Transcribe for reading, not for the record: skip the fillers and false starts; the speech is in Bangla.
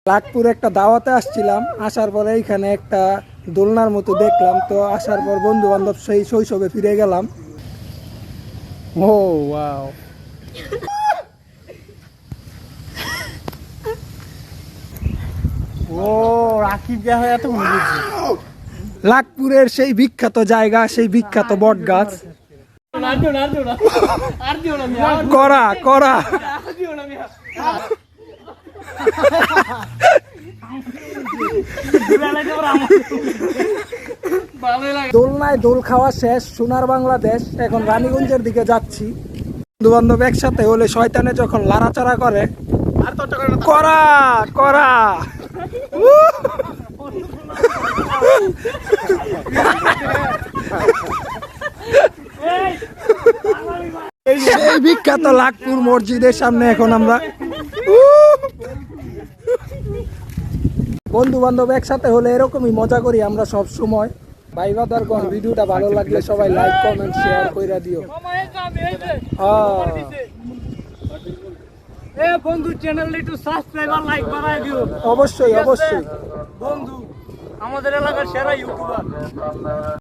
লাখপুর একটা দাওয়াতে আসছিলাম, আসার পরে এইখানে একটা দোলনার মতো দেখলাম, তো আসার পর বন্ধু বান্ধব সেই শৈশবে ফিরে গেলাম। ও ওয়াও, ও রাকিব দেয়া হয় এত বুঝছি। লাখপুরের সেই বিখ্যাত জায়গা, সেই বিখ্যাত বট গাছ। করা করা দোলনায় দোল খাওয়া শেষ, সোনার বাংলাদেশ। এখন রানীগঞ্জের দিকে যাচ্ছি। বন্ধু বান্ধব একসাথে হলে শয়তানে যখন লাড়াচাড়া করে, করা করা এই বিখ্যাত লাখপুর মসজিদের সামনে এখন আমরা। বন্ধু বান্ধব একসাথে হলে এরকমই মজা করি আমরা সব সময়। ভাই বাদারগণ, ভিডিওটা ভালো লাগলে সবাই লাইক কমেন্ট শেয়ার কইরা দিও। বন্ধু চ্যানেলটা একটু সাবস্ক্রাইব আর লাইক বাড়ায় দিও। অবশ্যই অবশ্যই বন্ধু আমাদের এলাকার সেরা ইউটিউবার।